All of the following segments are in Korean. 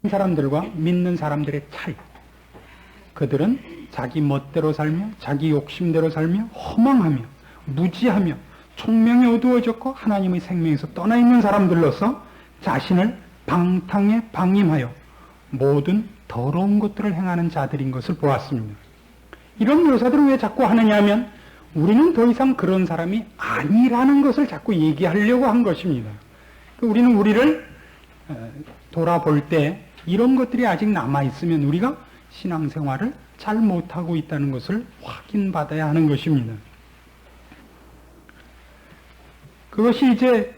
사람들과 믿는 사람들의 차이. 그들은 자기 멋대로 살며 자기 욕심대로 살며 허망하며 무지하며 총명이 어두워졌고 하나님의 생명에서 떠나 있는 사람들로서 자신을 방탕에 방임하여 모든 더러운 것들을 행하는 자들인 것을 보았습니다. 이런 묘사들을 왜 자꾸 하느냐 하면 우리는 더 이상 그런 사람이 아니라는 것을 자꾸 얘기하려고 한 것입니다. 우리는 우리를 돌아볼 때 이런 것들이 아직 남아있으면 우리가 신앙생활을 잘 못하고 있다는 것을 확인받아야 하는 것입니다. 그것이 이제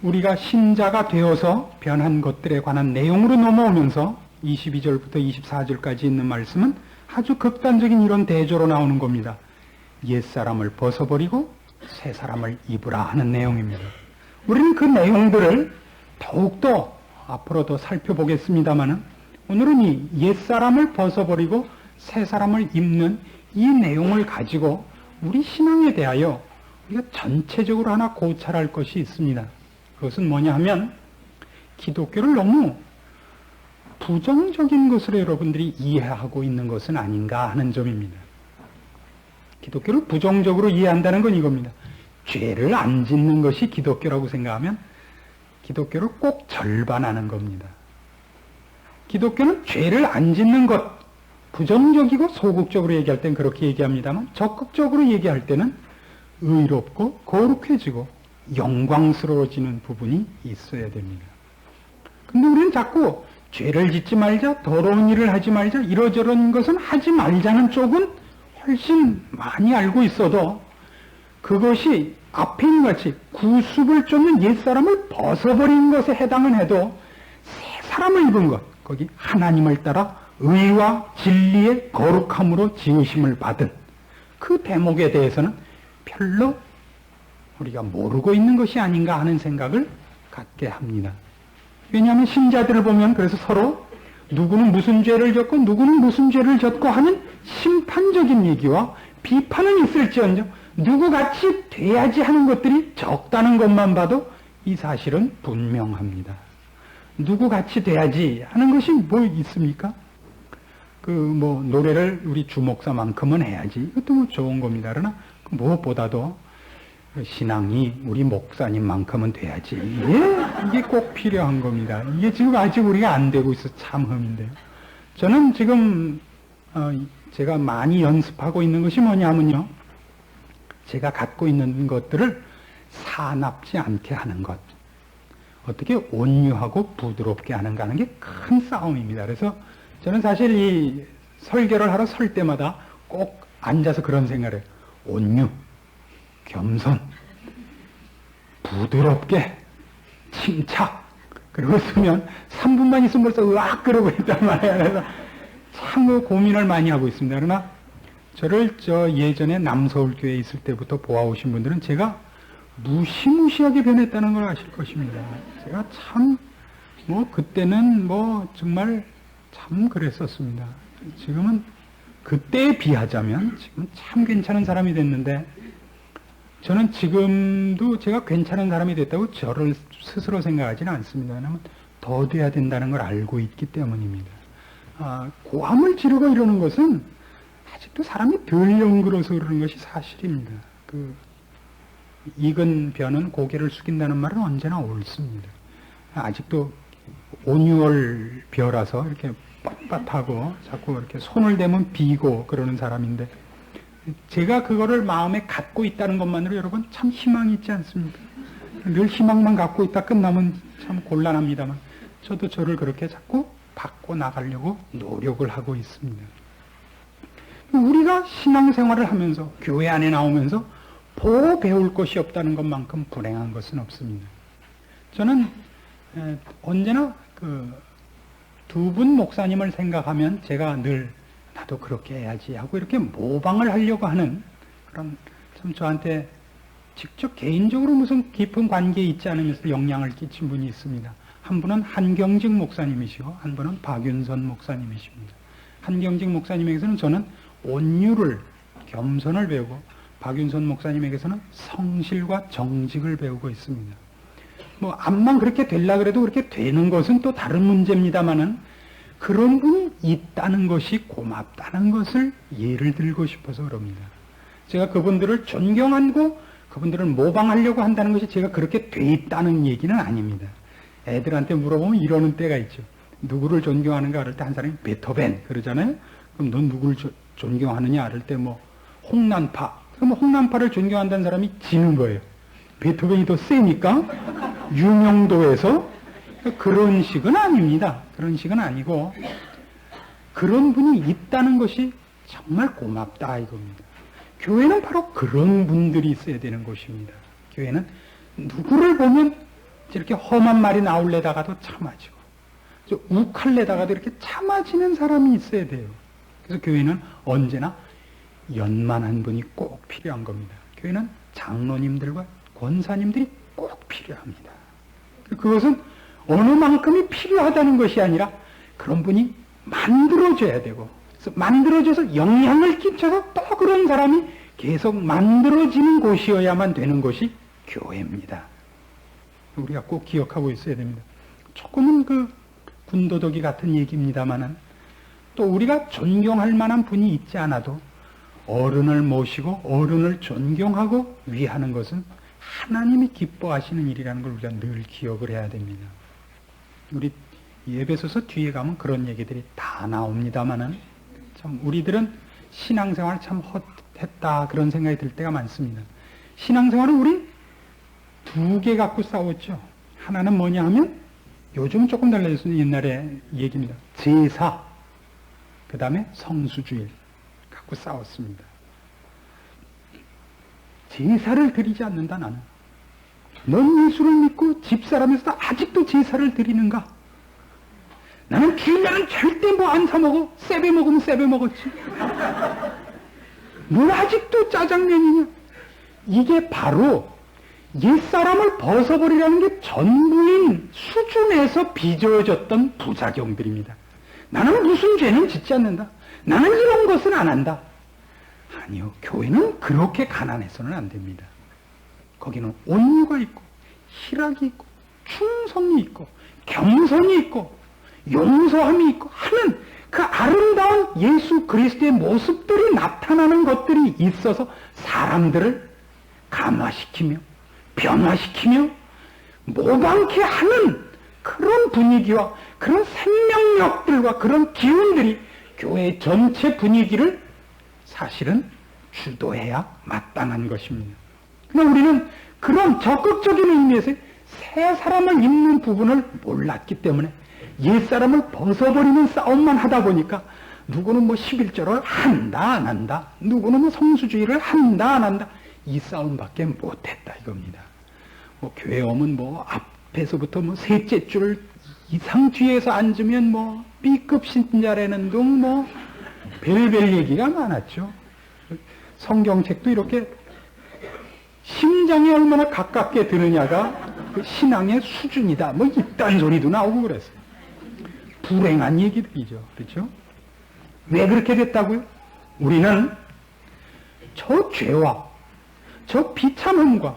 우리가 신자가 되어서 변한 것들에 관한 내용으로 넘어오면서 22절부터 24절까지 있는 말씀은 아주 극단적인 이런 대조로 나오는 겁니다. 옛사람을 벗어버리고 새사람을 입으라 하는 내용입니다. 우리는 그 내용들을 더욱더 앞으로 더 살펴보겠습니다만 오늘은 이 옛사람을 벗어버리고 새사람을 입는 이 내용을 가지고 우리 신앙에 대하여 우리가 전체적으로 하나 고찰할 것이 있습니다. 그것은 뭐냐 하면 기독교를 너무 부정적인 것으로 여러분들이 이해하고 있는 것은 아닌가 하는 점입니다. 기독교를 부정적으로 이해한다는 건 이겁니다. 죄를 안 짓는 것이 기독교라고 생각하면 기독교를 꼭 절반하는 겁니다. 기독교는 죄를 안 짓는 것, 부정적이고 소극적으로 얘기할 때는 그렇게 얘기합니다만 적극적으로 얘기할 때는 의롭고 거룩해지고 영광스러워지는 부분이 있어야 됩니다. 근데 우리는 자꾸 죄를 짓지 말자, 더러운 일을 하지 말자, 이러저런 것은 하지 말자는 쪽은 훨씬 많이 알고 있어도 그것이 앞에 있는 같이 구습을 쫓는 옛사람을 벗어버린 것에 해당은 해도 새 사람을 입은 것, 거기 하나님을 따라 의와 진리의 거룩함으로 지으심을 받은 그 대목에 대해서는 별로 우리가 모르고 있는 것이 아닌가 하는 생각을 갖게 합니다. 왜냐하면 신자들을 보면 그래서 서로 누구는 무슨 죄를 졌고 누구는 무슨 죄를 졌고 하는 심판적인 얘기와 비판은 있을지언정 누구같이 돼야지 하는 것들이 적다는 것만 봐도 이 사실은 분명합니다. 누구같이 돼야지 하는 것이 뭐 있습니까? 노래를 우리 주목사만큼은 해야지. 이것도 뭐 좋은 겁니다. 그러나 무엇보다도 신앙이 우리 목사님만큼은 돼야지. 이게 꼭 필요한 겁니다. 이게 지금 아직 우리가 안 되고 있어 참 흠인데요. 저는 지금 제가 많이 연습하고 있는 것이 뭐냐면요. 제가 갖고 있는 것들을 사납지 않게 하는 것. 어떻게 온유하고 부드럽게 하는가 하는 게 큰 싸움입니다. 그래서 저는 사실 이 설교를 하러 설 때마다 꼭 앉아서 그런 생각을 해요. 온유, 겸손, 부드럽게, 침착. 그러고 있으면 3분만 있으면 벌써 으악 그러고 있단 말이에요. 그래서 참 고민을 많이 하고 있습니다. 그러나 저를 예전에 남서울교회에 있을 때부터 보아오신 분들은 제가 무시무시하게 변했다는 걸 아실 것입니다. 제가 참, 그때는 정말 참 그랬었습니다. 지금은 그때에 비하자면 지금 참 괜찮은 사람이 됐는데 저는 지금도 제가 괜찮은 사람이 됐다고 저를 스스로 생각하지는 않습니다. 왜냐하면 더 돼야 된다는 걸 알고 있기 때문입니다. 고함을 지르고 이러는 것은 아직도 사람이 덜 연그러서 그러는 것이 사실입니다. 익은 벼는 고개를 숙인다는 말은 언제나 옳습니다. 아직도 온유월 벼라서 이렇게 빳빳하고 자꾸 이렇게 손을 대면 비고 그러는 사람인데 제가 그거를 마음에 갖고 있다는 것만으로 여러분 참 희망이 있지 않습니까? 늘 희망만 갖고 있다 끝나면 참 곤란합니다만 저도 저를 그렇게 자꾸 바꿔 나가려고 노력을 하고 있습니다. 우리가 신앙생활을 하면서 교회 안에 나오면서 배울 것이 없다는 것만큼 불행한 것은 없습니다. 저는 언제나 두 분 목사님을 생각하면 제가 늘 나도 그렇게 해야지 하고 이렇게 모방을 하려고 하는 그런 참 저한테 직접 개인적으로 무슨 깊은 관계에 있지 않으면서 영향을 끼친 분이 있습니다. 한 분은 한경직 목사님이시고 한 분은 박윤선 목사님이십니다. 한경직 목사님에게서는 저는 온유를 겸손을 배우고 박윤선 목사님에게서는 성실과 정직을 배우고 있습니다. 암만 그렇게 되려고 그래도 그렇게 되는 것은 또 다른 문제입니다만은 그런 분이 있다는 것이 고맙다는 것을 예를 들고 싶어서 그럽니다. 제가 그분들을 존경하고 그분들을 모방하려고 한다는 것이 제가 그렇게 돼 있다는 얘기는 아닙니다. 애들한테 물어보면 이러는 때가 있죠. 누구를 존경하는가 그럴 때 한 사람이 베토벤 그러잖아요. 그럼 넌 누구를 존경하느냐 그럴 때 뭐 홍난파. 그럼 홍난파를 존경한다는 사람이 지는 거예요. 베토벤이 더 세니까 유명도에서 그런 식은 아닙니다. 그런 식은 아니고 그런 분이 있다는 것이 정말 고맙다 이겁니다. 교회는 바로 그런 분들이 있어야 되는 곳입니다. 교회는 누구를 보면 이렇게 험한 말이 나올래다가도 참아지고 욱할래다가도 이렇게 참아지는 사람이 있어야 돼요. 그래서 교회는 언제나 연만한 분이 꼭 필요한 겁니다. 교회는 장로님들과 권사님들이 꼭 필요합니다. 그것은 어느 만큼이 필요하다는 것이 아니라 그런 분이 만들어져야 되고 그래서 만들어져서 영향을 끼쳐서 또 그런 사람이 계속 만들어지는 곳이어야만 되는 것이 교회입니다. 우리가 꼭 기억하고 있어야 됩니다. 조금은 군더더기 같은 얘기입니다만은 또 우리가 존경할 만한 분이 있지 않아도 어른을 모시고 어른을 존경하고 위하는 것은 하나님이 기뻐하시는 일이라는 걸 우리가 늘 기억을 해야 됩니다. 우리 에베소서 뒤에 가면 그런 얘기들이 다 나옵니다만은 참 우리들은 신앙생활 참 헛했다 그런 생각이 들 때가 많습니다. 신앙생활은 우리 두 개 갖고 싸웠죠. 하나는 뭐냐 하면 요즘 조금 달라졌어요. 옛날에 얘기입니다. 제사 그 다음에 성수주일 갖고 싸웠습니다. 제사를 드리지 않는다 나는. 넌 예수를 믿고 집사람에서 아직도 제사를 드리는가? 나는 주일날은 절대 뭐 안 사먹어. 세배 먹으면 세배 먹었지. 넌 아직도 짜장면이냐? 이게 바로 옛사람을 벗어버리라는 게 전부인 수준에서 빚어졌던 부작용들입니다. 나는 무슨 죄는 짓지 않는다. 나는 이런 것은 안 한다. 아니요. 교회는 그렇게 가난해서는 안 됩니다. 거기는 온유가 있고 희락이 있고 충성이 있고 겸손이 있고 용서함이 있고 하는 그 아름다운 예수 그리스도의 모습들이 나타나는 것들이 있어서 사람들을 감화시키며 변화시키며 모방케 하는 그런 분위기와 그런 생명력들과 그런 기운들이 교회 전체 분위기를 사실은 주도해야 마땅한 것입니다. 그러나 우리는 그런 적극적인 의미에서 새 사람을 입는 부분을 몰랐기 때문에 옛사람을 벗어버리는 싸움만 하다 보니까 누구는 뭐 11조를 한다 안 한다, 누구는 뭐 성수주의를 한다 안 한다, 이 싸움밖에 못했다 이겁니다. 뭐 교회 오면 뭐 앞에서부터 뭐 셋째 줄 이상 뒤에서 앉으면 뭐 B급 신자라는 등 뭐 별별 얘기가 많았죠. 성경책도 이렇게 심장에 얼마나 가깝게 들으냐가 그 신앙의 수준이다. 뭐 이딴 소리도 나오고 그랬어요. 불행한 얘기들이죠. 그렇죠? 왜 그렇게 됐다고요? 우리는 저 죄와 저 비참함과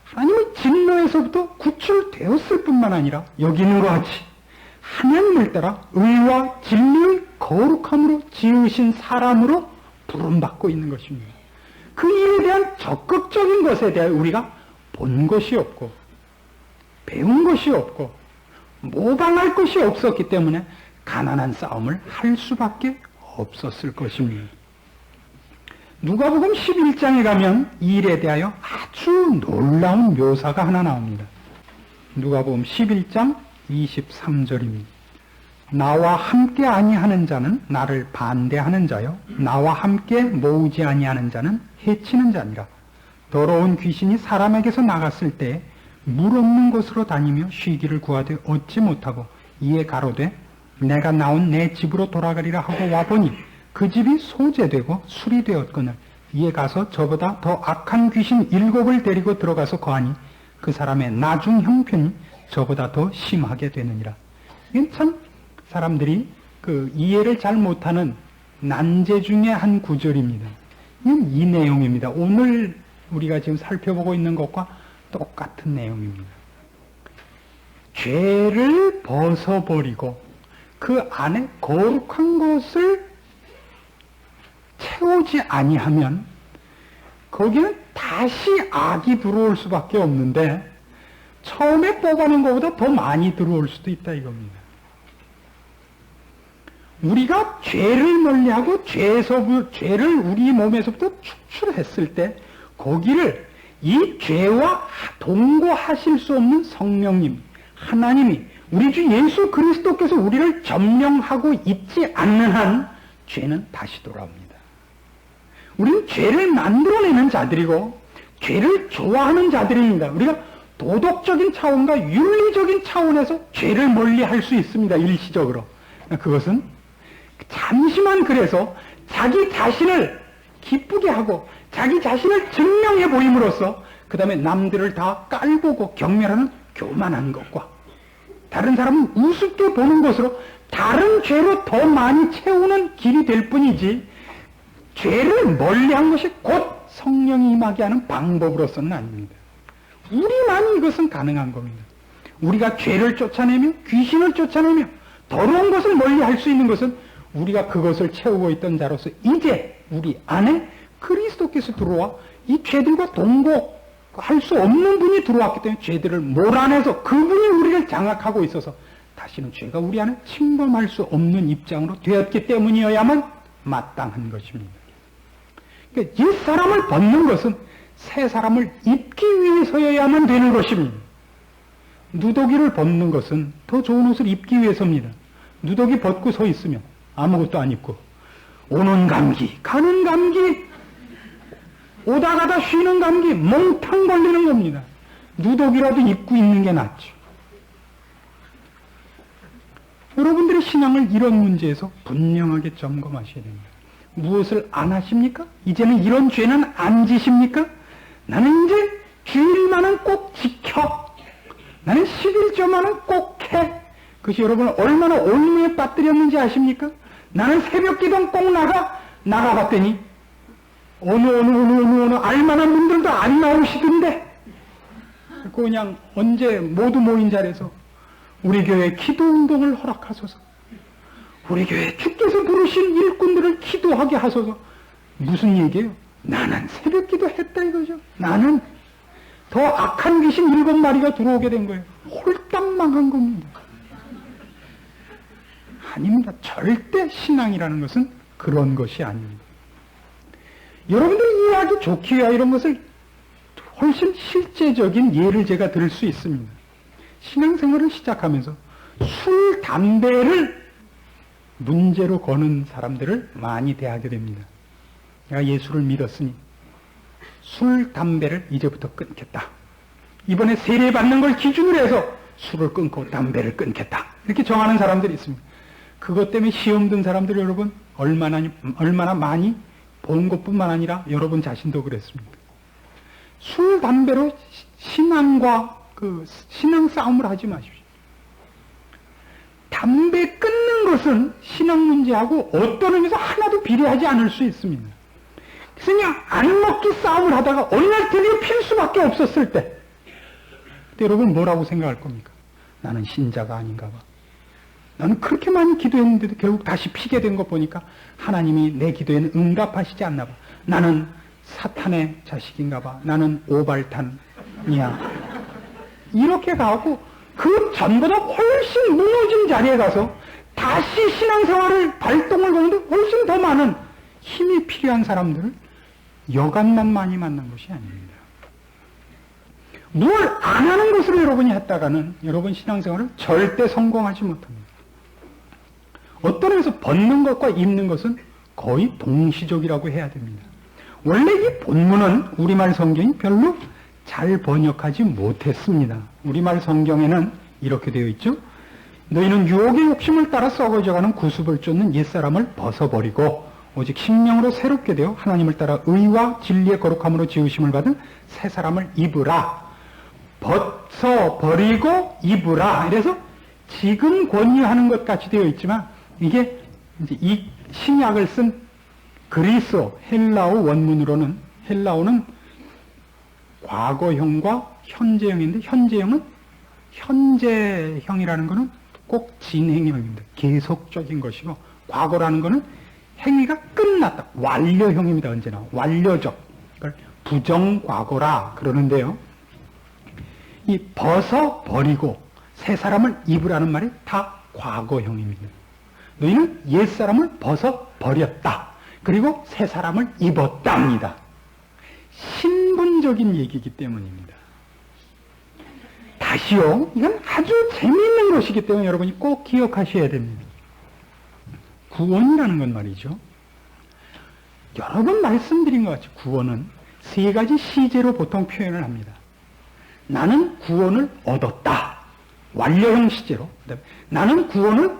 하나님의 진노에서부터 구출되었을 뿐만 아니라 여기 있는 것 같이 하나님을 따라 의와 진리의 거룩함으로 지으신 사람으로 부름받고 있는 것입니다. 그 일에 대한 적극적인 것에 대해 우리가 본 것이 없고 배운 것이 없고 모방할 것이 없었기 때문에 가난한 싸움을 할 수밖에 없었을 것입니다. 누가복음 11장에 가면 이 일에 대하여 아주 놀라운 묘사가 하나 나옵니다. 누가복음 11장 23절입니다. 나와 함께 아니하는 자는 나를 반대하는 자요 나와 함께 모으지 아니하는 자는 해치는 자니라. 더러운 귀신이 사람에게서 나갔을 때 물 없는 곳으로 다니며 쉬기를 구하되 얻지 못하고 이에 가로되 내가 나온 내 집으로 돌아가리라 하고 와보니 그 집이 소재되고 술이 되었거늘 이에 가서 저보다 더 악한 귀신 7을 데리고 들어가서 거하니 그 사람의 나중 형편이 저보다 더 심하게 되느니라. 이건 참 사람들이 그 이해를 잘 못하는 난제 중에 한 구절입니다. 이건 이 내용입니다. 오늘 우리가 지금 살펴보고 있는 것과 똑같은 내용입니다. 죄를 벗어버리고 그 안에 거룩한 것을 채우지 아니하면 거기는 다시 악이 들어올 수밖에 없는데 처음에 뽑아낸 것보다 더 많이 들어올 수도 있다 이겁니다. 우리가 죄를 멀리하고 죄를 우리 몸에서부터 축출했을 때 거기를 이 죄와 동거하실 수 없는 성령님, 하나님이 우리 주 예수 그리스도께서 우리를 점령하고 있지 않는 한 죄는 다시 돌아옵니다. 우리는 죄를 만들어내는 자들이고 죄를 좋아하는 자들입니다. 우리가 도덕적인 차원과 윤리적인 차원에서 죄를 멀리할 수 있습니다. 일시적으로. 그것은 잠시만 그래서 자기 자신을 기쁘게 하고 자기 자신을 증명해 보임으로써 그 다음에 남들을 다 깔보고 경멸하는 교만한 것과 다른 사람은 우습게 보는 것으로 다른 죄로 더 많이 채우는 길이 될 뿐이지 죄를 멀리한 것이 곧 성령이 임하게 하는 방법으로서는 아닙니다. 우리만 이것은 가능한 겁니다. 우리가 죄를 쫓아내며 귀신을 쫓아내며 더러운 것을 멀리할 수 있는 것은 우리가 그것을 채우고 있던 자로서 이제 우리 안에 그리스도께서 들어와 이 죄들과 동거할 수 없는 분이 들어왔기 때문에 죄들을 몰아내서 그분이 우리를 장악하고 있어서 다시는 죄가 우리 안에 침범할 수 없는 입장으로 되었기 때문이어야만 마땅한 것입니다. 그러니까 옛사람을 벗는 것은 새 사람을 입기 위해서여야만 되는 것입니다. 누더기를 벗는 것은 더 좋은 옷을 입기 위해서입니다. 누더기 벗고 서 있으면 아무것도 안 입고 오는 감기, 가는 감기, 오다 가다 쉬는 감기, 몽탕 걸리는 겁니다. 누더기라도 입고 있는 게 낫죠. 여러분들의 신앙을 이런 문제에서 분명하게 점검하셔야 됩니다. 무엇을 안 하십니까? 이제는 이런 죄는 안 지십니까? 나는 이제 주일만은 꼭 지켜. 나는 11조만은 꼭 해. 그것이 여러분을 얼마나 올무에 빠뜨렸는지 아십니까? 나는 새벽 기도는 꼭 나가봤더니 어느 알만한 분들도 안 나오시던데 그냥 언제 모두 모인 자리에서 우리 교회 기도 운동을 허락하소서, 우리 교회 주께서 부르신 일꾼들을 기도하게 하소서. 무슨 얘기예요? 나는 새벽 기도 했다 이거죠. 나는 더 악한 귀신 7마리가 들어오게 된 거예요. 홀딱 망한 겁니다. 아닙니다. 절대 신앙이라는 것은 그런 것이 아닙니다. 여러분들이 이해하기 좋기 위하여 이런 것을 훨씬 실제적인 예를 제가 들을 수 있습니다. 신앙생활을 시작하면서 술, 담배를 문제로 거는 사람들을 많이 대하게 됩니다. 내가 예수를 믿었으니 술, 담배를 이제부터 끊겠다. 이번에 세례받는 걸 기준으로 해서 술을 끊고 담배를 끊겠다. 이렇게 정하는 사람들이 있습니다. 그것 때문에 시험 든 사람들 여러분 얼마나 많이 본 것뿐만 아니라 여러분 자신도 그랬습니다. 술, 담배로 신앙과 신앙 싸움을 하지 마십시오. 담배 끊는 것은 신앙 문제하고 어떤 의미에서 하나도 비례하지 않을 수 있습니다. 그래서 그냥 안 먹기 싸움을 하다가 어느 날 드디어 필 수밖에 없었을 때 그때 여러분 뭐라고 생각할 겁니까? 나는 신자가 아닌가 봐. 나는 그렇게 많이 기도했는데도 결국 다시 피게 된 거 보니까 하나님이 내 기도에는 응답하시지 않나 봐. 나는 사탄의 자식인가 봐. 나는 오발탄이야. 이렇게 가고 그 전보다 훨씬 무너진 자리에 가서 다시 신앙생활을 발동을 거는데 훨씬 더 많은 힘이 필요한 사람들을 여간만 많이 만난 것이 아닙니다. 뭘 안 하는 것으로 여러분이 했다가는 여러분 신앙생활을 절대 성공하지 못합니다. 어떤 의미에서 벗는 것과 입는 것은 거의 동시적이라고 해야 됩니다. 원래 이 본문은 우리말 성경이 별로 잘 번역하지 못했습니다. 우리말 성경에는 이렇게 되어 있죠. 너희는 유혹의 욕심을 따라 썩어져가는 구습을 쫓는 옛사람을 벗어버리고 오직 심령으로 새롭게 되어 하나님을 따라 의와 진리의 거룩함으로 지으심을 받은 새 사람을 입으라. 벗어버리고 입으라. 이래서 지금 권유하는 것 같이 되어 있지만 이게 이제 이 신약을 쓴 그리스어 헬라어 원문으로는 헬라어는 과거형과 현재형인데 현재형은 현재형이라는 것은 꼭 진행형입니다. 계속적인 것이고, 과거라는 것은 행위가 끝났다. 완료형입니다. 언제나. 완료적. 그걸 부정과거라 그러는데요. 이 벗어버리고 새 사람을 입으라는 말이 다 과거형입니다. 너희는 옛사람을 벗어버렸다. 그리고 새 사람을 입었답니다. 신분적인 얘기이기 때문입니다. 다시요, 이건 아주 재미있는 것이기 때문에 여러분이 꼭 기억하셔야 됩니다. 구원이라는 건 말이죠. 여러 번 말씀드린 것 같이 구원은 세 가지 시제로 보통 표현을 합니다. 나는 구원을 얻었다. 완료형 시제로. 나는 구원을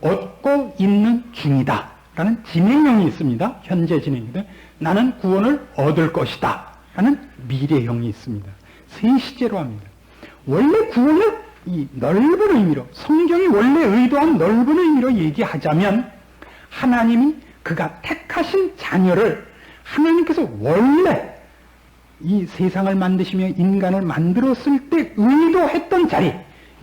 얻고 있는 중이다. 라는 진행형이 있습니다. 현재 진행인데 나는 구원을 얻을 것이다. 라는 미래형이 있습니다. 세 시제로 합니다. 원래 구원을 이 넓은 의미로, 성경이 원래 의도한 넓은 의미로 얘기하자면 하나님이 그가 택하신 자녀를 하나님께서 원래 이 세상을 만드시며 인간을 만들었을 때 의도했던 자리,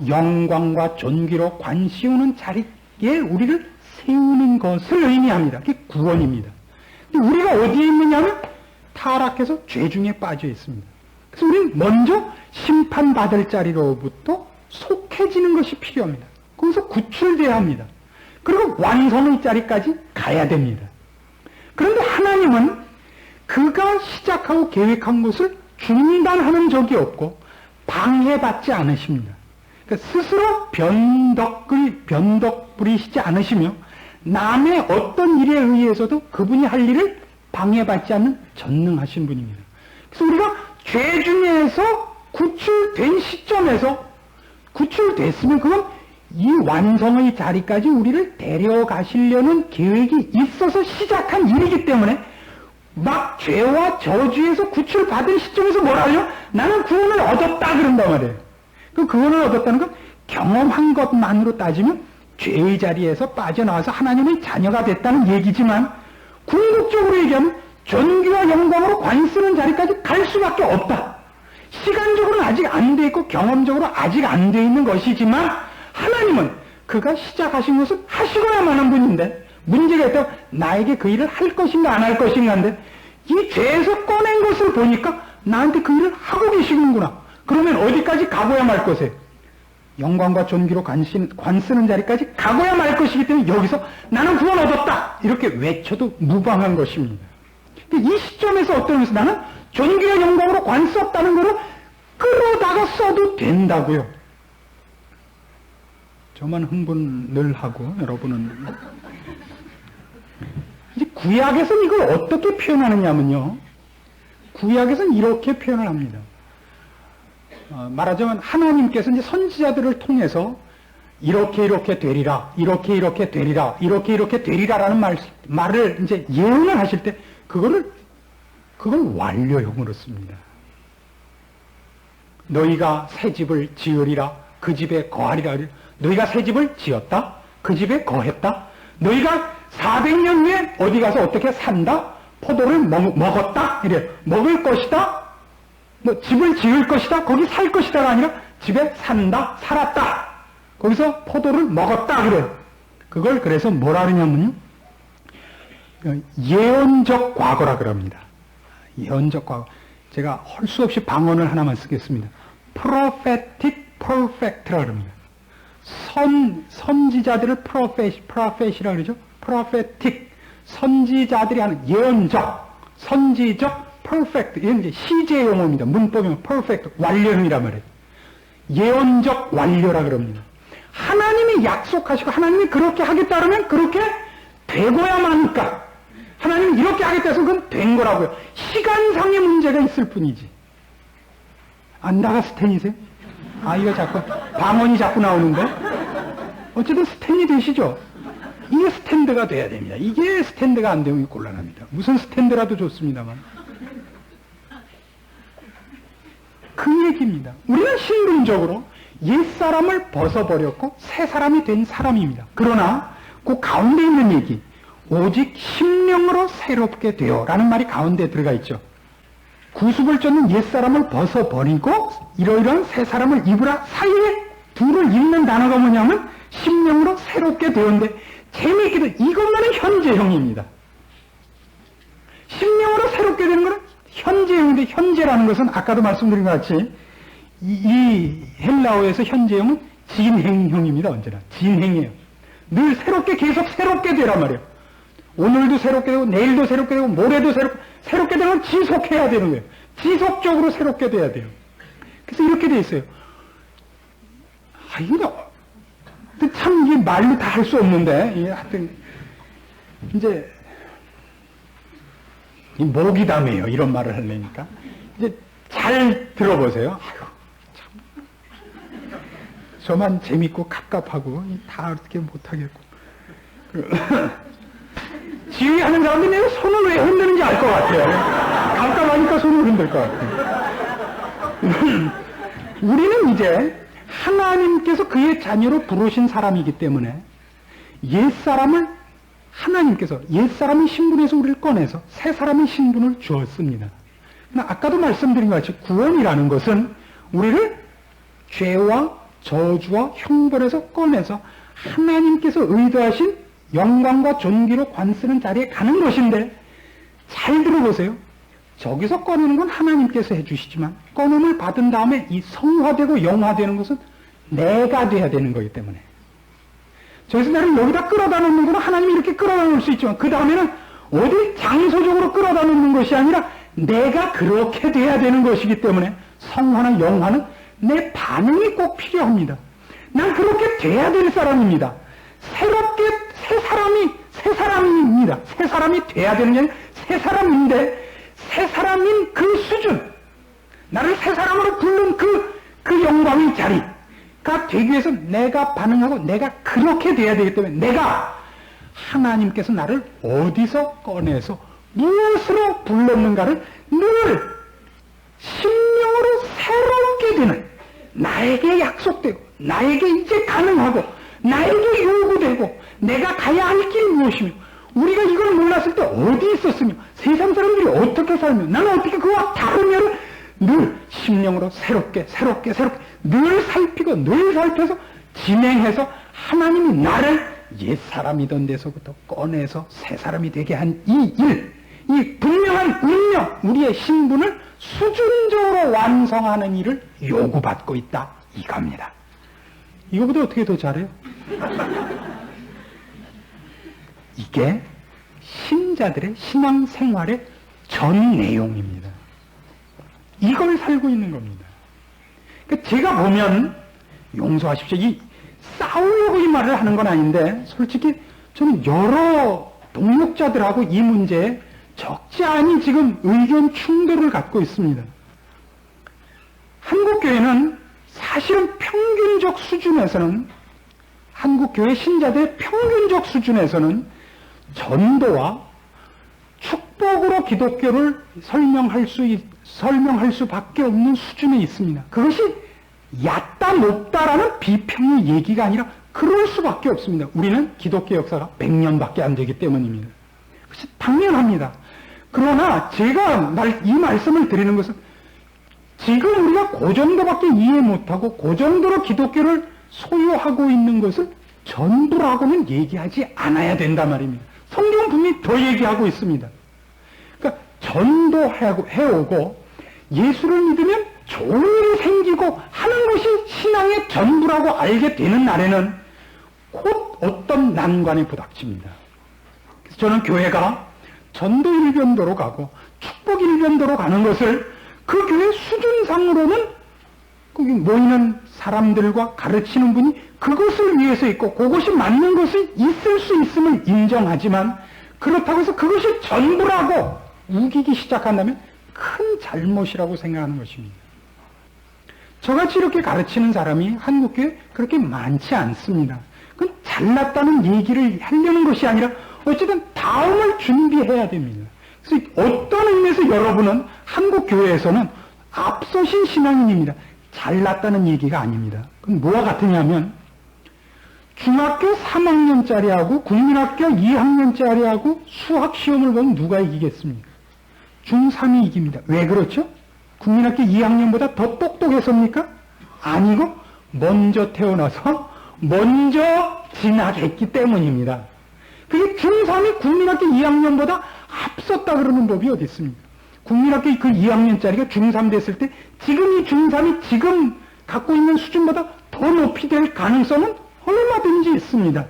영광과 존귀로 관시우는 자리에 우리를 세우는 것을 의미합니다. 그게 구원입니다. 근데 우리가 어디에 있느냐면 타락해서 죄 중에 빠져 있습니다. 그래서 우리는 먼저 심판받을 자리로부터 속해지는 것이 필요합니다. 거기서 구출돼야 합니다. 그리고 완성의 자리까지 가야 됩니다. 그런데 하나님은 그가 시작하고 계획한 것을 중단하는 적이 없고 방해받지 않으십니다. 그러니까 스스로 변덕 부리시지 않으시며 남의 어떤 일에 의해서도 그분이 할 일을 방해받지 않는 전능하신 분입니다. 그래서 우리가 죄 중에서 구출된 시점에서 구출됐으면 그건 이 완성의 자리까지 우리를 데려가시려는 계획이 있어서 시작한 일이기 때문에 막 죄와 저주에서 구출받은 시점에서 뭐라 하죠? 나는 구원을 얻었다 그런단 말이에요. 그 구원을 얻었다는 건 경험한 것만으로 따지면 죄의 자리에서 빠져나와서 하나님의 자녀가 됐다는 얘기지만 궁극적으로 얘기하면 존귀와 영광으로 관쓰는 자리까지 갈 수밖에 없다. 시간적으로는 아직 안 돼 있고 경험적으로 아직 안 돼 있는 것이지만 하나님은 그가 시작하신 것을 하시고야만 한 분인데 문제가 있다면 나에게 그 일을 할 것인가 안 할 것인가인데 이 죄에서 꺼낸 것을 보니까 나한테 그 일을 하고 계시는구나. 그러면 어디까지 가고야 말 것이에요? 영광과 존귀로 관쓰는 자리까지 가고야 말 것이기 때문에 여기서 나는 구원 얻었다 이렇게 외쳐도 무방한 것입니다. 이 시점에서 어떤 것이 나는 존귀와 영광으로 관쓰었다는 것을 끌어다가 써도 된다고요. 저만 흥분을 하고 여러분은 이제 구약에서는 이걸 어떻게 표현하느냐면요. 구약에서는 이렇게 표현을 합니다. 말하자면 하나님께서 이제 선지자들을 통해서 이렇게 되리라, 이렇게 되리라, 이렇게 되리라라는 말을 이제 예언을 하실 때 그걸 완료형으로 씁니다. 너희가 새 집을 지으리라, 그 집에 거하리라. 너희가 새 집을 지었다, 그 집에 거했다. 너희가 400년 후에 어디 가서 어떻게 산다, 포도를 먹었다, 이래. 먹을 것이다, 뭐 집을 지을 것이다, 거기 살 것이다가 아니라 집에 산다, 살았다. 거기서 포도를 먹었다 그래. 그걸 그래서 뭐라 그러냐면요, 예언적 과거라 그럽니다. 예언적 과거. 제가 할 수 없이 방언을 하나만 쓰겠습니다. prophetic perfect라 그럽니다. 선지자들을 prophet이라 그러죠. prophetic, 선지자들이 하는 예언적, 선지적, perfect, 이건 이제 시제 용어입니다. 문법이면 perfect, 완료형이란 말이에요. 예언적 완료라 그럽니다. 하나님이 약속하시고 하나님이 그렇게 하겠다 그러면 그렇게 되고야 마니까. 하나님이 이렇게 하겠다 해서 그건 된 거라고요. 시간상의 문제가 있을 뿐이지. 안다가 스탠이세요? 이거 자꾸 방언이 자꾸 나오는데. 어쨌든 스탠이 되시죠? 이게 스탠드가 돼야 됩니다. 이게 스탠드가 안 되면 곤란합니다. 무슨 스탠드라도 좋습니다만. 그 얘기입니다. 우리는 신분적으로 옛사람을 벗어버렸고 새 사람이 된 사람입니다. 그러나 그 가운데 있는 얘기, 오직 심령으로 새롭게 되어 라는 말이 가운데 들어가 있죠. 구습을 쫓는 옛사람을 벗어버리고 이러이러한 새 사람을 입으라 사이에 둘을 잇는 단어가 뭐냐면 심령으로 새롭게 되었는데 재미있게도 이것만은 현재형입니다. 심령으로 새롭게 되는 것은 현재형인데 현재라는 것은 아까도 말씀드린 것 같이 이 헬라어에서 현재형은 진행형입니다. 언제나 진행이에요. 늘 새롭게 계속 새롭게 되란 말이에요. 오늘도 새롭게 되고 내일도 새롭게 되고 모레도 새롭게 되면 지속해야 되는 거예요. 지속적으로 새롭게 돼야 돼요. 그래서 이렇게 돼 있어요. 이거 참 이게 말로 다 할 수 없는데 하여튼 이제 목이담이에요. 이런 말을 하려니까 이제 잘 들어보세요. 아유, 참 저만 재밌고 갑갑하고 다 어떻게 못하겠고 지휘하는 사람들이 내가 손을 왜 흔드는지 알 것 같아요. 갑갑하니까 손을 흔들 것 같아요. 우리는 이제 하나님께서 그의 자녀로 부르신 사람이기 때문에 옛사람을 하나님께서 옛사람의 신분에서 우리를 꺼내서 새 사람의 신분을 주었습니다. 아까도 말씀드린 것 같이 구원이라는 것은 우리를 죄와 저주와 형벌에서 꺼내서 하나님께서 의도하신 영광과 존귀로 관쓰는 자리에 가는 것인데 잘 들어보세요. 저기서 꺼내는 건 하나님께서 해주시지만 꺼냄을 받은 다음에 이 성화되고 영화되는 것은 내가 돼야 되는 거기 때문에 저기서 나를 여기다 끌어다 놓는 건 하나님이 이렇게 끌어다 놓을 수 있지만 그 다음에는 어디 장소적으로 끌어다 놓는 것이 아니라 내가 그렇게 돼야 되는 것이기 때문에 성화나 영화는 내 반응이 꼭 필요합니다. 난 그렇게 돼야 될 사람입니다. 새롭게 새 사람입니다. 새 사람이 돼야 되는 게 아니라 새 사람인데 새 사람인 그 수준, 나를 새 사람으로 부른 그 영광의 자리가 되기 위해서 내가 반응하고 내가 그렇게 돼야 되기 때문에 내가 하나님께서 나를 어디서 꺼내서 무엇으로 불렀는가를 늘 심령으로 새롭게 되는 나에게 약속되고 나에게 이제 가능하고 나에게 요구되고 내가 가야 할 길이 무엇이며 우리가 이걸 몰랐을 때 어디 있었으며 세상 사람들이 어떻게 살며 나는 어떻게 그와 다르며를 늘 심령으로 새롭게 늘 살피고 늘 살펴서 진행해서 하나님이 나를 옛사람이던 데서부터 꺼내서 새 사람이 되게 한 이 일, 이 분명한 운명, 우리의 신분을 수준적으로 완성하는 일을 요구받고 있다 이겁니다. 이거보다 어떻게 더 잘해요? 이게 신자들의 신앙생활의 전 내용입니다. 이걸 살고 있는 겁니다. 그러니까 제가 보면 용서하십시오. 이 싸우려고 이 말을 하는 건 아닌데 솔직히 저는 여러 동역자들하고 이 문제에 적지 않이 지금 의견 충돌을 갖고 있습니다. 한국교회는 사실은 평균적 수준에서는 한국교회 신자들의 평균적 수준에서는 전도와 축복으로 기독교를 설명할 수밖에 없는 수준에 있습니다. 그것이 얕다 높다라는 비평의 얘기가 아니라 그럴 수밖에 없습니다. 우리는 기독교 역사가 100년밖에 안 되기 때문입니다. 그것이 당연합니다. 그러나 제가 이 말씀을 드리는 것은 지금 우리가 그 정도밖에 이해 못하고 그 정도로 기독교를 소유하고 있는 것을 전부라고는 얘기하지 않아야 된단 말입니다. 성경 분명히 더 얘기하고 있습니다. 그러니까 전도해오고 예수를 믿으면 좋은 일이 생기고 하는 것이 신앙의 전부라고 알게 되는 날에는 곧 어떤 난관에 부닥칩니다. 그래서 저는 교회가 전도 일변도로 가고 축복 일변도로 가는 것을 그 교회 수준상으로는 거기 모이는 사람들과 가르치는 분이 그것을 위해서 있고 그것이 맞는 것이 있을 수 있음을 인정하지만 그렇다고 해서 그것이 전부라고 우기기 시작한다면 큰 잘못이라고 생각하는 것입니다. 저같이 이렇게 가르치는 사람이 한국교회에 그렇게 많지 않습니다. 그건 잘났다는 얘기를 하려는 것이 아니라 어쨌든 다음을 준비해야 됩니다. 그래서 어떤 의미에서 여러분은 한국교회에서는 앞서신 신앙인입니다. 잘났다는 얘기가 아닙니다. 그럼 뭐와 같으냐면 중학교 3학년짜리하고 국민학교 2학년짜리하고 수학시험을 보면 누가 이기겠습니까? 중3이 이깁니다. 왜 그렇죠? 국민학교 2학년보다 더 똑똑해서입니까? 아니고 먼저 태어나서 먼저 지나갔기 때문입니다. 그게 중3이 국민학교 2학년보다 앞섰다 그러는 법이 어디 있습니까? 국민학교 그 2학년짜리가 중3 됐을 때 지금 이 중3이 지금 갖고 있는 수준보다 더 높이 될 가능성은 얼마든지 있습니다.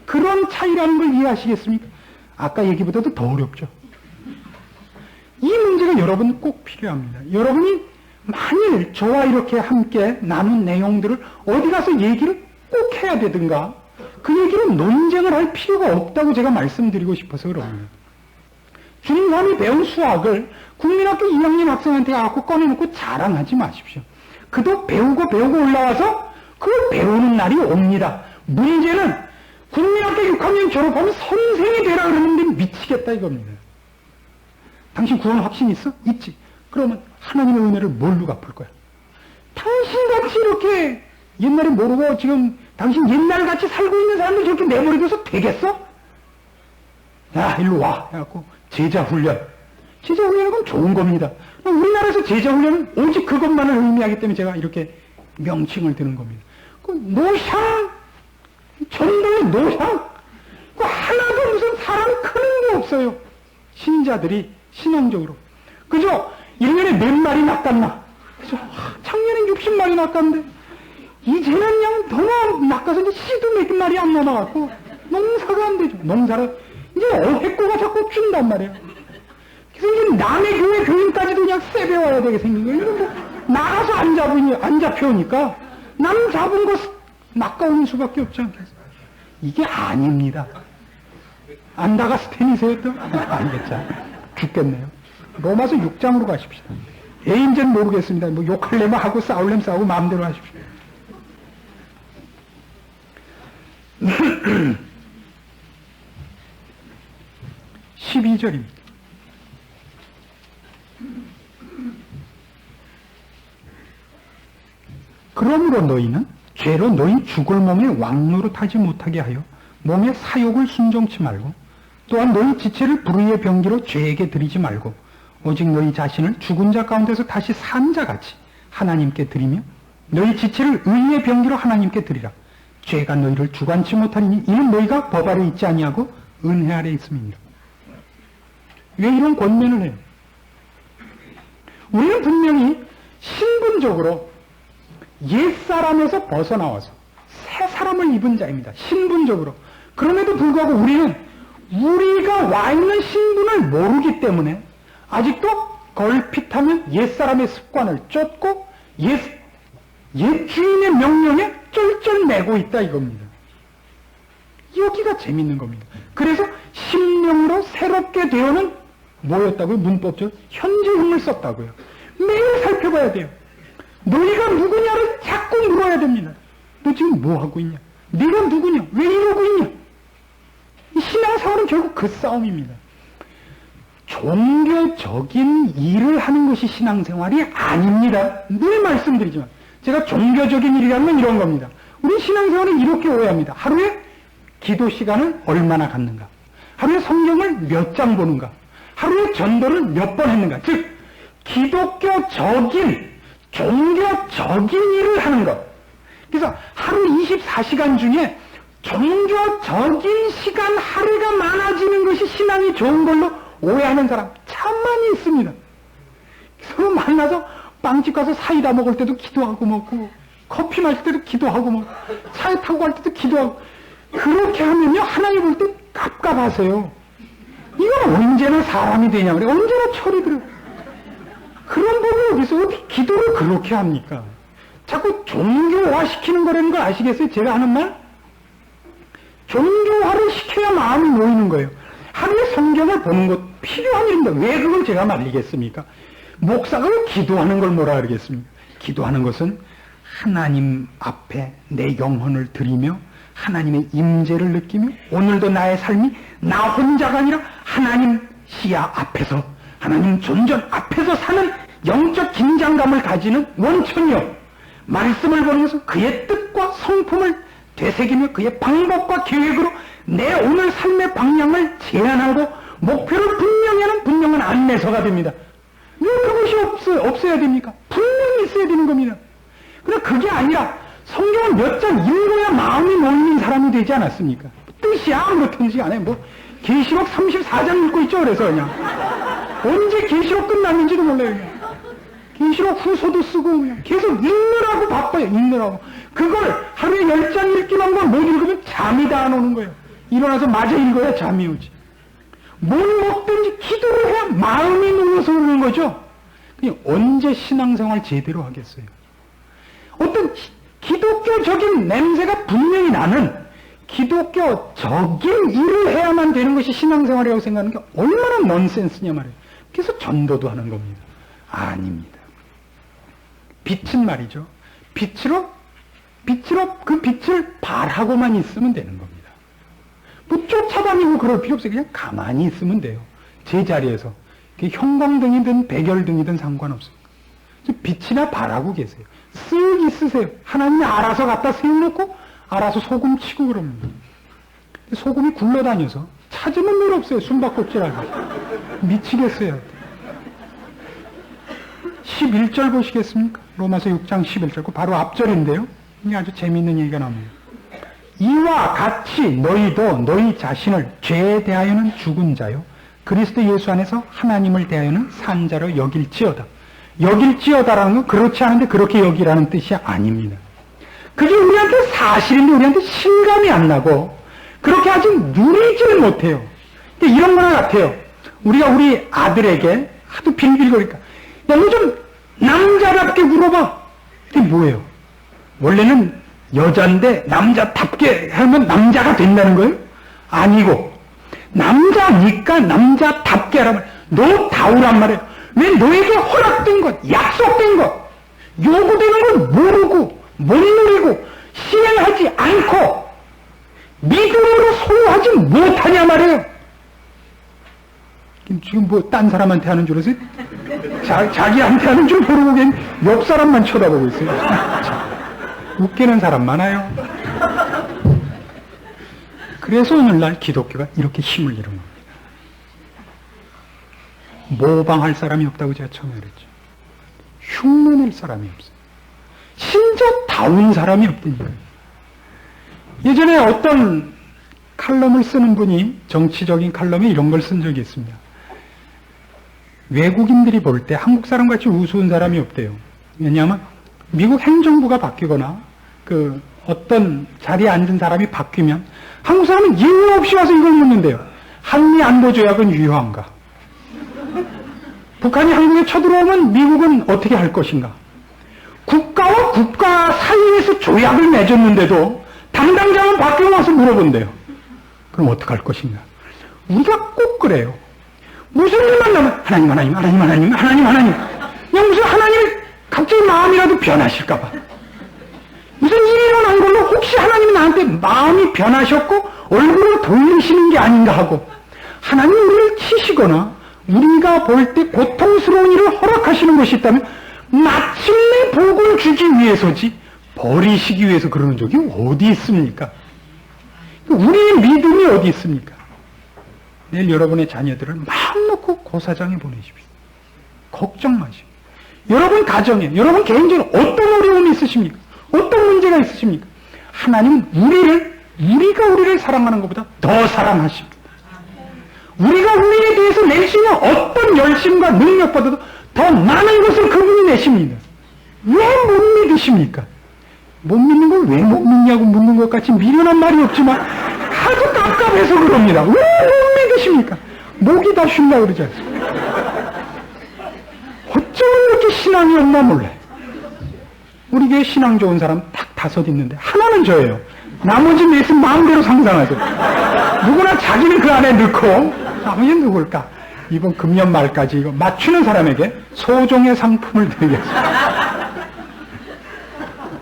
그런 차이라는 걸 이해하시겠습니까? 아까 얘기보다도 더 어렵죠. 이 문제가 여러분 꼭 필요합니다. 여러분이 만일 저와 이렇게 함께 나눈 내용들을 어디 가서 얘기를 꼭 해야 되든가 그 얘기로 논쟁을 할 필요가 없다고 제가 말씀드리고 싶어서 그럽니다. 중3이 배운 수학을 국민학교 2학년 학생한테 갖고 꺼내놓고 자랑하지 마십시오. 그도 배우고 올라와서 그걸 배우는 날이 옵니다. 문제는 국민학교 6학년 졸업하면 선생이 되라 그러는데 미치겠다 이겁니다. 당신 구원 확신 있어? 있지. 그러면 하나님의 은혜를 뭘로 갚을 거야? 당신같이 이렇게 옛날에 모르고 지금 당신 옛날같이 살고 있는 사람들 저렇게 내버려둬서 되겠어? 야 일로 와 해갖고 제자훈련은 좋은 겁니다. 우리나라에서 제자훈련은 오직 그것만을 의미하기 때문에 제가 이렇게 명칭을 드는 겁니다. 그 노향, 전도의 노향, 그 하나도 무슨 사람이 크는 게 없어요. 신자들이 신앙적으로. 그죠? 1년에 몇 마리 낚았나? 그죠? 작년에 60마리 낚았는데 이제는 그냥 더 낚아서 이제 씨도 몇 마리 안 남아갖고 농사가 안 되죠. 농사를 이제 어획고가 자꾸 준단 말이에요. 그래서 이제 남의 교회 교인까지도 그냥 세배워야 되게 생긴 거예요. 이건 뭐 나가서 안 잡혀오니까 남 잡은 거 낚아오는 수밖에 없지 않겠어요? 이게 아닙니다. 안다가 스탠이세요 또? 알겠죠. 죽겠네요. 로마서 6장으로 가십시다. 애인전 모르겠습니다. 뭐 욕할래면 하고 싸울래면 싸우고 마음대로 하십시오. 12절입니다. 그러므로 너희는 죄로 너희 죽을 몸의 왕노릇하지 못하게 하여 몸의 사욕을 순종치 말고 또한 너희 지체를 불의의 병기로 죄에게 드리지 말고 오직 너희 자신을 죽은 자 가운데서 다시 산 자같이 하나님께 드리며 너희 지체를 의의 병기로 하나님께 드리라. 죄가 너희를 주관치 못하리니 이는 너희가 법 아래 있지 아니하고 은혜 아래 있음이니라. 왜 이런 권면을 해요? 우리는 분명히 신분적으로 옛사람에서 벗어나와서 새 사람을 입은 자입니다. 신분적으로. 그럼에도 불구하고 우리는 우리가 와 있는 신분을 모르기 때문에 아직도 걸핏하면 옛사람의 습관을 쫓고 옛 주인의 명령에 쫄쫄매고 있다 이겁니다. 여기가 재밌는 겁니다. 그래서 심령으로 새롭게 되어는 뭐였다고요? 문법적으로 현재형을 썼다고요. 매일 살펴봐야 돼요. 너희가 누구냐를 자꾸 물어야 됩니다. 너 지금 뭐 하고 있냐? 네가 누구냐? 왜 이러고 있냐? 이 신앙생활은 결국 그 싸움입니다. 종교적인 일을 하는 것이 신앙생활이 아닙니다. 늘 말씀드리지만 제가 종교적인 일이라는 건 이런 겁니다. 우리 신앙생활은 이렇게 오해합니다. 하루에 기도 시간을 얼마나 갖는가? 하루에 성경을 몇 장 보는가? 하루에 전도를 몇 번 했는가? 즉 기독교적인 종교적인 일을 하는 것. 그래서 하루 24시간 중에 종교적인 시간 하루가 많아지는 것이 신앙이 좋은 걸로 오해하는 사람 참 많이 있습니다. 서로 만나서 빵집 가서 사이다 먹을 때도 기도하고 먹고 커피 마실 때도 기도하고 먹고 차에 타고 갈 때도 기도하고 그렇게 하면요 하나님 볼 때 깝깝하세요. 이건 언제나 사람이 되냐 그래. 언제나 철이 들어요. 그런 법이 어디서 어떻게 기도를 그렇게 합니까? 자꾸 종교화시키는 거라는 걸 아시겠어요? 제가 하는 말? 종교화를 시켜야 마음이 모이는 거예요. 하루에 성경을 보는 것 필요한 일입니다. 왜 그걸 제가 말리겠습니까? 목사가 기도하는 걸 뭐라 그러겠습니까? 기도하는 것은 하나님 앞에 내 영혼을 드리며 하나님의 임재를 느끼며 오늘도 나의 삶이 나 혼자가 아니라 하나님 시야 앞에서 하나님 존전 앞에서 사는 영적 긴장감을 가지는 원천이요. 말씀을 보면서 그의 뜻과 성품을 되새기며 그의 방법과 계획으로 내 오늘 삶의 방향을 제안하고 목표를 분명히 하는 분명한 안내서가 됩니다. 왜 그것이 없어야 됩니까? 분명히 있어야 되는 겁니다. 그러나 그게 아니라 성경을 몇 장 읽어야 마음이 놓이는 사람이 되지 않았습니까? 뜻이야 그렇든지 안에 뭐 계시록 34장 읽고 있죠. 그래서 그냥 언제 계시록 끝났는지도 몰라요. 그냥. 계시록 후소도 쓰고 그냥 계속 읽느라고 바빠요. 읽느라고. 그걸 하루에 10장 읽기만 하면 못 읽으면 잠이 다 안 오는 거예요. 일어나서 마저 읽어야 잠이 오지. 뭘 먹든지 기도를 해야 마음이 놓여서 그러는 거죠. 그냥 언제 신앙생활 제대로 하겠어요. 어떤 기독교적인 냄새가 분명히 나는 기독교적인 일을 해야만 되는 것이 신앙생활이라고 생각하는 게 얼마나 넌센스냐 말이에요. 그래서 전도도 하는 겁니다. 아닙니다. 빛은 말이죠. 빛으로 그 빛을 발하고만 있으면 되는 겁니다. 뭐 쫓아다니고 그럴 필요 없어요. 그냥 가만히 있으면 돼요. 제자리에서. 형광등이든 백열등이든 상관없습니다. 빛이나 발하고 계세요. 쓱 있으세요. 하나님이 알아서 갖다 세워놓고 알아서 소금 치고 그럽니다. 소금이 굴러다녀서 찾으면 일 없어요. 숨바꼭질하고. 미치겠어요. 11절 보시겠습니까? 로마서 6장 11절. 바로 앞절인데요. 이게 아주 재미있는 얘기가 나옵니다. 이와 같이 너희도 너희 자신을 죄에 대하여는 죽은 자요 그리스도 예수 안에서 하나님을 대하여는 산 자로 여길지어다. 여길지어다라는 건 그렇지 않은데 그렇게 여기라는 뜻이 아닙니다. 그게 우리한테 사실인데 우리한테 실감이 안 나고 그렇게 아직 누리지를 못해요. 근데 이런 거나 같아요. 우리가 우리 아들에게 하도 빌빌거리니까 야, 너 좀 남자답게 굴어봐. 이게 뭐예요? 원래는 여자인데 남자답게 하면 남자가 된다는 거예요? 아니고 남자니까 남자답게 하라면 너 다우란 말이에요. 왜 너에게 허락된 것, 약속된 것, 요구되는 걸 모르고 못 누리고 시행하지 않고 믿음으로 소유하지 못하냐 말이에요. 지금 뭐 딴 사람한테 하는 줄 알았어요? 자기한테 하는 줄 모르고 그냥 옆 사람만 쳐다보고 있어요. 웃기는 사람 많아요. 그래서 오늘날 기독교가 이렇게 힘을 잃은 겁니다. 모방할 사람이 없다고 제가 처음에 그랬죠. 흉내낼 사람이 없어요. 신자다운 사람이 없다니까. 예전에 어떤 칼럼을 쓰는 분이 정치적인 칼럼에 이런 걸 쓴 적이 있습니다. 외국인들이 볼 때 한국 사람같이 우스운 사람이 없대요. 왜냐하면 미국 행정부가 바뀌거나 그 어떤 자리에 앉은 사람이 바뀌면 한국 사람은 이유 없이 와서 이걸 묻는데요. 한미 안보 조약은 유효한가? 북한이 한국에 쳐들어오면 미국은 어떻게 할 것인가? 국가와 국가 사이에서 조약을 맺었는데도 담당자만 바뀌고 와서 물어본대요. 그럼 어떡할 것인가? 우리가 꼭 그래요. 무슨 일만 나면 하나님 하나님 하나님 하나님 하나님 하나님 그냥 무슨 하나님이 갑자기 마음이라도 변하실까봐 무슨 일이 일어난 걸로 혹시 하나님이 나한테 마음이 변하셨고 얼굴을 돌리시는 게 아닌가 하고 하나님이 우리를 치시거나 우리가 볼 때 고통스러운 일을 허락하시는 것이 있다면 마침내 복을 주기 위해서지 버리시기 위해서 그러는 적이 어디 있습니까? 우리의 믿음이 어디 있습니까? 내일 여러분의 자녀들을 마음 놓고 고사장에 보내십시오. 걱정 마시고. 여러분 가정에, 여러분 개인적으로 어떤 어려움이 있으십니까? 어떤 문제가 있으십니까? 하나님은 우리가 우리를 사랑하는 것보다 더 사랑하십니다. 우리가 우리에 대해서 낼 수 있는 어떤 열심과 능력보다도 더 많은 것을 그분이 내십니다. 왜 못 믿으십니까? 못 믿는 걸 왜 못 믿냐고 묻는 것 같이 미련한 말이 없지만 아주 깝깝해서 그럽니다. 왜 못 믿으십니까? 목이 다 쉰다 그러지 않습니까? 어쩌면 이렇게 신앙이 없나 몰라요. 우리 교회 신앙 좋은 사람 딱 5 있는데 하나는 저예요. 나머지 넷은 마음대로 상상하세요. 누구나 자기는 그 안에 넣고 나머지 누굴까? 이번 금년 말까지 이거 맞추는 사람에게 소정의 상품을 드리겠습니다.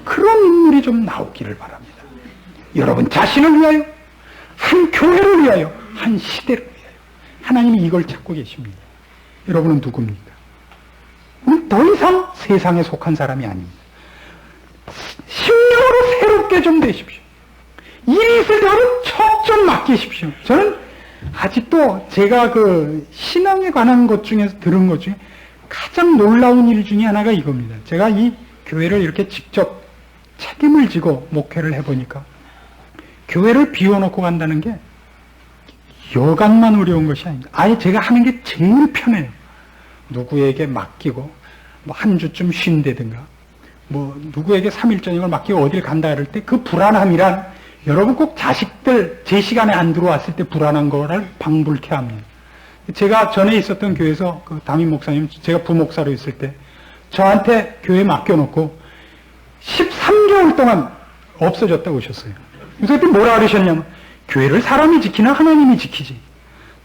그런 인물이 좀 나오기를 바랍니다. 여러분 자신을 위하여, 한 교회를 위하여, 한 시대를 위하여 하나님이 이걸 찾고 계십니다. 여러분은 누굽니까? 우리는 더 이상 세상에 속한 사람이 아닙니다. 심령으로 새롭게 좀 되십시오. 일이 있을 때 바로 척좀 맡기십시오. 저는 아직도 제가 그 신앙에 관한 것 중에서 들은 것 중에 가장 놀라운 일 중에 하나가 이겁니다. 제가 이 교회를 이렇게 직접 책임을 지고 목회를 해보니까 교회를 비워놓고 간다는 게 여간만 어려운 것이 아닙니다. 아예 제가 하는 게 제일 편해요. 누구에게 맡기고 뭐 한 주쯤 쉰다든가 뭐 누구에게 3일 저녁을 맡기고 어딜 간다 그럴 때 그 불안함이란 여러분 꼭 자식들 제 시간에 안 들어왔을 때 불안한 거를 방불케 합니다. 제가 전에 있었던 교회에서 그 담임 목사님, 제가 부목사로 있을 때 저한테 교회 맡겨놓고 13개월 동안 없어졌다고 오셨어요. 그래서 그때 뭐라 그러셨냐면 교회를 사람이 지키나 하나님이 지키지.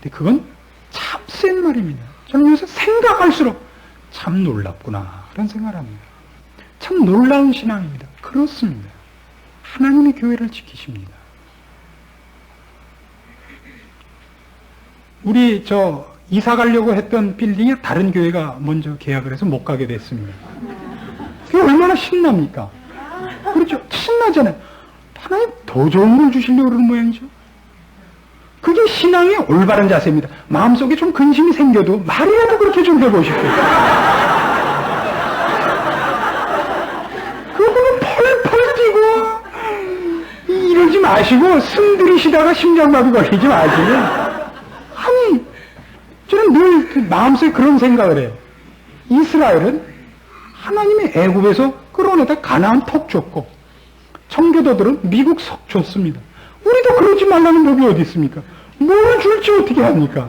근데 그건 참 센 말입니다. 저는 요새 생각할수록 참 놀랍구나 그런 생각을 합니다. 참 놀라운 신앙입니다. 그렇습니다. 하나님이 교회를 지키십니다. 우리 이사 가려고 했던 빌딩에 다른 교회가 먼저 계약을 해서 못 가게 됐습니다. 그게 얼마나 신납니까? 그렇죠? 신나잖아요. 하나님 더 좋은 걸 주시려고 그러는 모양이죠. 그게 신앙의 올바른 자세입니다. 마음속에 좀 근심이 생겨도 말이라도 그렇게 좀 해보십시오. 그거는 펄펄 뛰고 이러지 마시고 숨들이시다가 심장마비 걸리지 마시고 아니 저는 늘 마음속에 그런 생각을 해요. 이스라엘은 하나님의 애굽에서 끌어내다 가나안 턱 줬고 청교도들은 미국 석 줬습니다. 우리도 그러지 말라는 법이 어디 있습니까? 뭘 줄지 어떻게 합니까?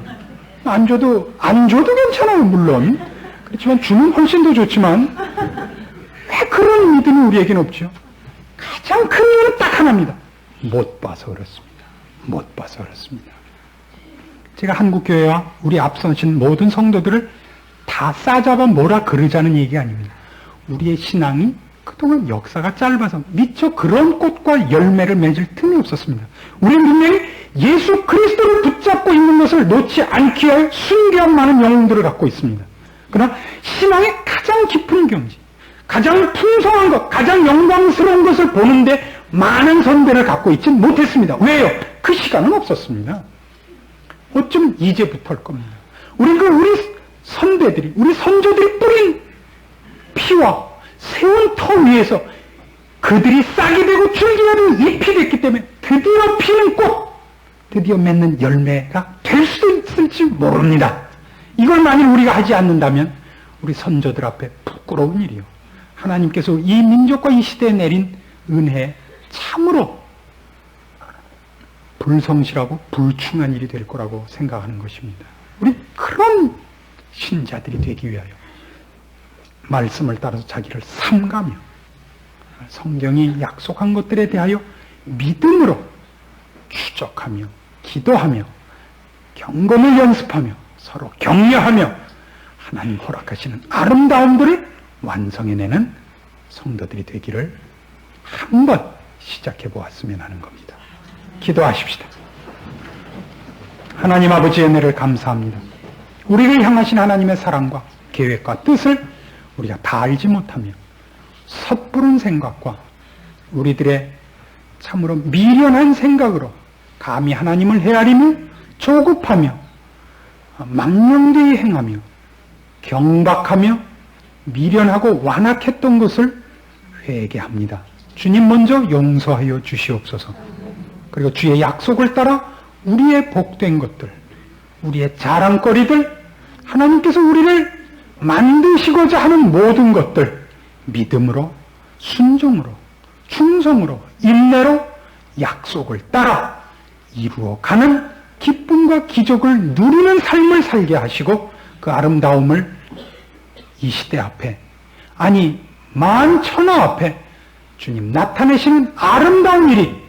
안 줘도 괜찮아요, 물론. 그렇지만 주면 훨씬 더 좋지만 왜 그런 믿음이 우리에겐 없죠? 가장 큰 이유는 딱 하나입니다. 못 봐서 그렇습니다. 못 봐서 그렇습니다. 제가 한국교회와 우리 앞서신 모든 성도들을 다 싸잡아 뭐라 그러자는 얘기 아닙니다. 우리의 신앙이 그동안 역사가 짧아서 미처 그런 꽃과 열매를 맺을 틈이 없었습니다. 우리는 분명히 예수 그리스도를 붙잡고 있는 것을 놓지 않기 위해 순교한 많은 영웅들을 갖고 있습니다. 그러나 신앙의 가장 깊은 경지, 가장 풍성한 것, 가장 영광스러운 것을 보는데 많은 선배를 갖고 있지 못했습니다. 왜요? 그 시간은 없었습니다. 어쩜 이제부터일 겁니다. 우리 선배들이, 우리 선조들이 뿌린 피와 세운 터 위에서 그들이 싹이 되고 줄기가 되고 잎이 됐기 때문에 드디어 피는 꽃, 드디어 맺는 열매가 될 수도 있을지 모릅니다. 이걸 만일 우리가 하지 않는다면 우리 선조들 앞에 부끄러운 일이요. 하나님께서 이 민족과 이 시대에 내린 은혜에 참으로 불성실하고 불충한 일이 될 거라고 생각하는 것입니다. 우리 그런 신자들이 되기 위하여 말씀을 따라서 자기를 삼가며 성경이 약속한 것들에 대하여 믿음으로 추적하며 기도하며 경건을 연습하며 서로 격려하며 하나님 허락하시는 아름다움들을 완성해내는 성도들이 되기를 한번 시작해 보았으면 하는 겁니다. 기도하십시다. 하나님 아버지의 은혜를 감사합니다. 우리를 향하신 하나님의 사랑과 계획과 뜻을 우리가 다 알지 못하며 섣부른 생각과 우리들의 참으로 미련한 생각으로 감히 하나님을 헤아리며 조급하며 망령되이 행하며 경박하며 미련하고 완악했던 것을 회개합니다. 주님 먼저 용서하여 주시옵소서. 그리고 주의 약속을 따라 우리의 복된 것들, 우리의 자랑거리들, 하나님께서 우리를 만드시고자 하는 모든 것들 믿음으로, 순종으로, 충성으로, 인내로 약속을 따라 이루어가는 기쁨과 기적을 누리는 삶을 살게 하시고 그 아름다움을 이 시대 앞에, 아니 만천하 앞에 주님 나타내시는 아름다운 일이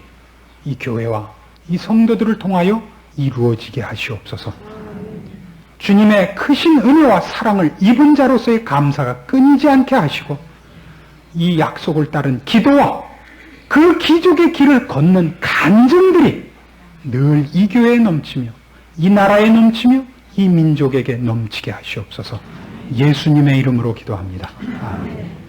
이 교회와 이 성도들을 통하여 이루어지게 하시옵소서. 주님의 크신 은혜와 사랑을 입은 자로서의 감사가 끊이지 않게 하시고 이 약속을 따른 기도와 그 기적의 길을 걷는 간증들이 늘 이 교회에 넘치며 이 나라에 넘치며 이 민족에게 넘치게 하시옵소서. 예수님의 이름으로 기도합니다. 아멘.